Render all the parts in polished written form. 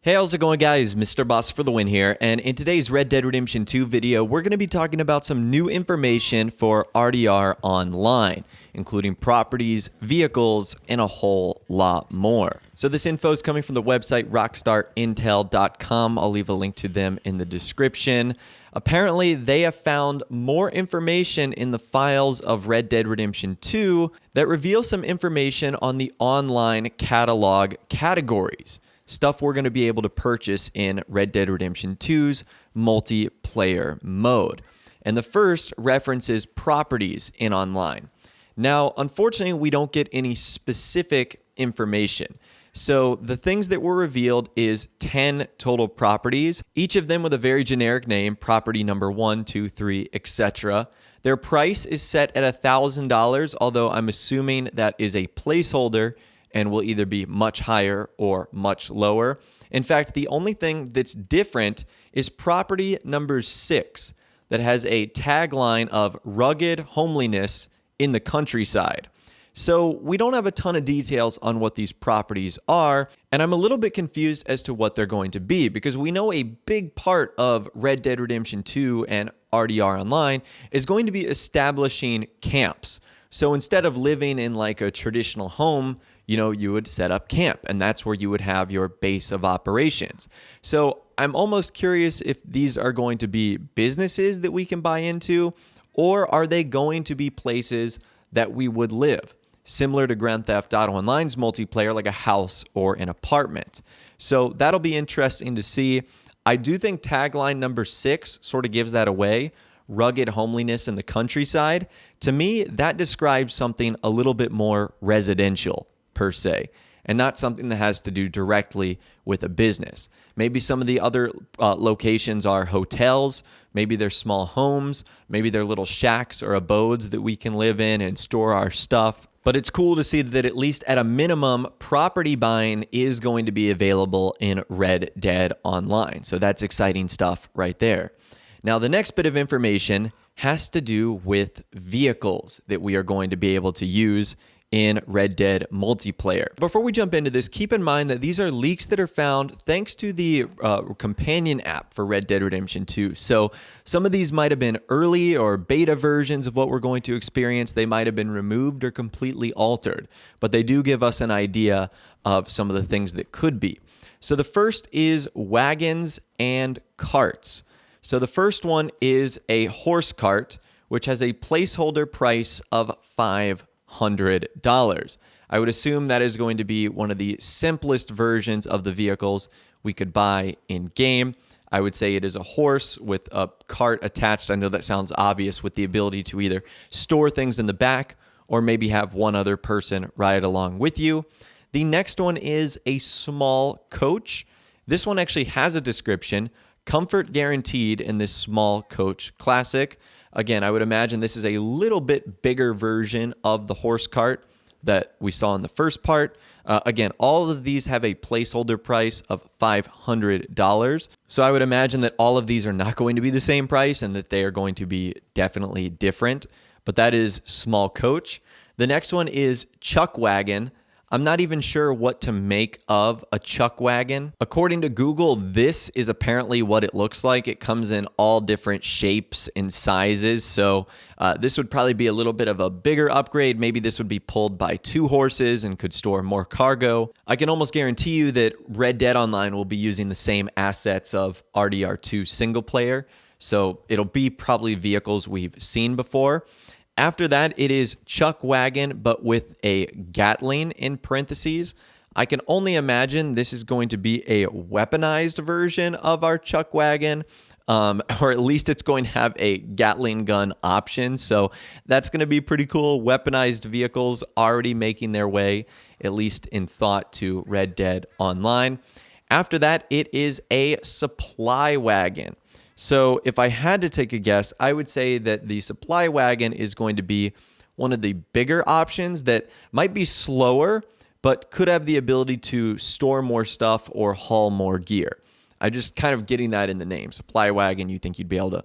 Hey, how's it going, guys? Mr. Boss for the win here, and in today's Red Dead Redemption 2 video, we're going to be talking about some new information for RDR Online, including properties, vehicles, and a whole lot more. So this info is coming from the website rockstarintel.com. I'll leave a link to them in the description. Apparently, they have found more information in the files of Red Dead Redemption 2 that reveal some information on the online catalog categories. Stuff we're going to be able to purchase in Red Dead Redemption 2's multiplayer mode. And the first references properties in online. Now, unfortunately, we don't get any specific information. So the things that were revealed is 10 total properties, each of them with a very generic name, property number 1, 2, 3, etc. Their price is set at $1,000, although I'm assuming that is a placeholder and will either be much higher or much lower. In fact, the only thing that's different is property number 6 that has a tagline of rugged homeliness in the countryside. So we don't have a ton of details on what these properties are, and I'm a little bit confused as to what they're going to be because we know a big part of Red Dead Redemption 2 and RDR Online is going to be establishing camps. So instead of living in like a traditional home, you would set up camp, and that's where you would have your base of operations. So I'm almost curious if these are going to be businesses that we can buy into, or are they going to be places that we would live, similar to Grand Theft Auto Online's multiplayer, like a house or an apartment. So that'll be interesting to see. I do think tagline number 6 sort of gives that away. Rugged homeliness in the countryside. To me, that describes something a little bit more residential, per se, and not something that has to do directly with a business. Maybe some of the other locations are hotels, maybe they're small homes, maybe they're little shacks or abodes that we can live in and store our stuff. But it's cool to see that at least at a minimum, property buying is going to be available in Red Dead Online. So that's exciting stuff right there. Now, the next bit of information has to do with vehicles that we are going to be able to use in Red Dead multiplayer. Before we jump into this, keep in mind that these are leaks that are found thanks to the companion app for Red Dead Redemption 2. So some of these might have been early or beta versions of what we're going to experience. They might have been removed or completely altered, but they do give us an idea of some of the things that could be. So the first is wagons and carts. So the first one is a horse cart, which has a placeholder price of $500. I would assume that is going to be one of the simplest versions of the vehicles we could buy in game. I would say it is a horse with a cart attached. I know that sounds obvious, with the ability to either store things in the back or maybe have one other person ride along with you. The next one is a small coach. This one actually has a description. Comfort guaranteed in this small coach classic. Again, I would imagine this is a little bit bigger version of the horse cart that we saw in the first part. Again, all of these have a placeholder price of $500. So I would imagine that all of these are not going to be the same price and that they are going to be definitely different. But that is small coach. The next one is chuck wagon. I'm not even sure what to make of a chuck wagon. According to Google, this is apparently what it looks like. It comes in all different shapes and sizes. So this would probably be a little bit of a bigger upgrade. Maybe this would be pulled by 2 horses and could store more cargo. I can almost guarantee you that Red Dead Online will be using the same assets of RDR2 single player. So it'll be probably vehicles we've seen before. After that, it is chuck wagon, but with a Gatling in parentheses. I can only imagine this is going to be a weaponized version of our chuck wagon, or at least it's going to have a Gatling gun option. So that's going to be pretty cool. Weaponized vehicles already making their way, at least in thought, to Red Dead Online. After that, it is a supply wagon. So if I had to take a guess, I would say that the supply wagon is going to be one of the bigger options that might be slower, but could have the ability to store more stuff or haul more gear. I'm just kind of getting that in the name. Supply wagon, you think you'd be able to,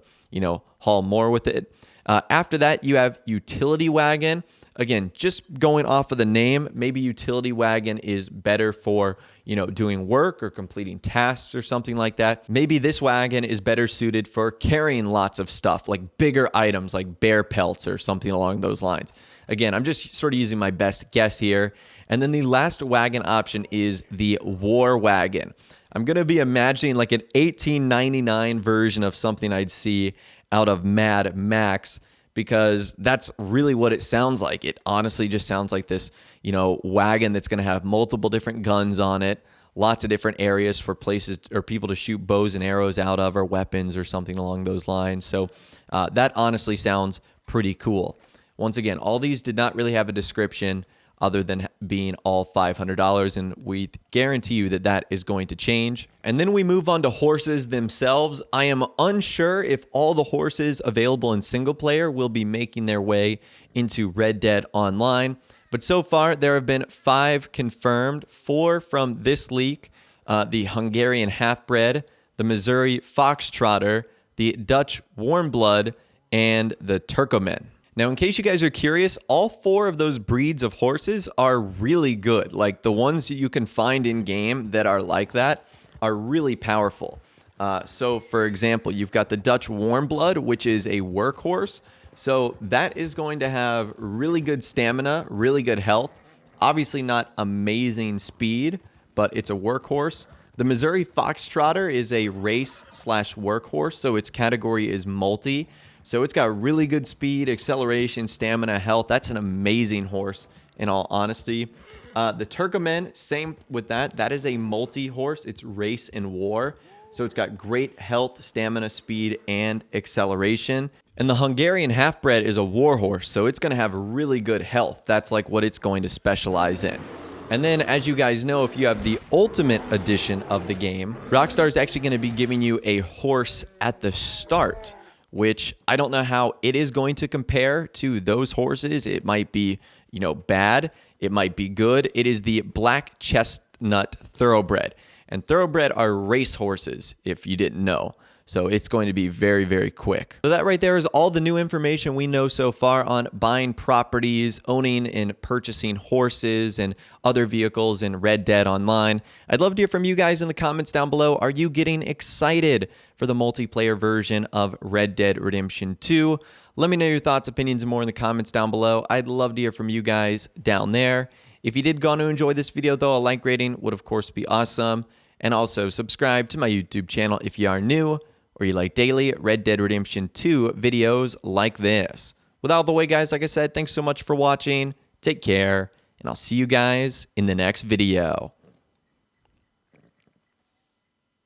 haul more with it. After that, you have utility wagon. Again, just going off of the name, maybe utility wagon is better for, doing work or completing tasks or something like that. Maybe this wagon is better suited for carrying lots of stuff, like bigger items like bear pelts or something along those lines. Again, I'm just sort of using my best guess here. And then the last wagon option is the war wagon. I'm going to be imagining like an 1899 version of something I'd see out of Mad Max, because that's really what it sounds like. It honestly just sounds like this, wagon that's going to have multiple different guns on it, lots of different areas for places or people to shoot bows and arrows out of, or weapons or something along those lines. So that honestly sounds pretty cool. Once again, all these did not really have a description other than being all $500, and we guarantee you that that is going to change. And then we move on to horses themselves. I am unsure if all the horses available in single player will be making their way into Red Dead Online, but so far there have been 5 confirmed, 4 from this leak: the Hungarian Half-Bred, the Missouri Foxtrotter, the Dutch Warmblood, and the Turkoman. Now, in case you guys are curious, all 4 of those breeds of horses are really good. Like, the ones you can find in game that are like that are really powerful. So, for example, you've got the Dutch Warmblood, which is a workhorse. So that is going to have really good stamina, really good health. Obviously not amazing speed, but it's a workhorse. The Missouri Foxtrotter is a race/workhorse, so its category is multi. So it's got really good speed, acceleration, stamina, health. That's an amazing horse, in all honesty. The Turkoman, same with that. That is a multi-horse. It's race and war. So it's got great health, stamina, speed, and acceleration. And the Hungarian Half-Bred is a war horse, so it's going to have really good health. That's like what it's going to specialize in. And then, as you guys know, if you have the Ultimate Edition of the game, Rockstar is actually going to be giving you a horse at the start, which I don't know how it is going to compare to those horses. It might be, bad. It might be good. It is the Black Chestnut Thoroughbred. And Thoroughbred are race horses, if you didn't know. So it's going to be very, very quick. So that right there is all the new information we know so far on buying properties, owning and purchasing horses and other vehicles in Red Dead Online. I'd love to hear from you guys in the comments down below. Are you getting excited for the multiplayer version of Red Dead Redemption 2? Let me know your thoughts, opinions, and more in the comments down below. I'd love to hear from you guys down there. If you did go on to enjoy this video, though, a like rating would, of course, be awesome. And also subscribe to my YouTube channel if you are new, or you like daily Red Dead Redemption 2 videos like this. With all the way, guys, like I said, thanks so much for watching. Take care, and I'll see you guys in the next video.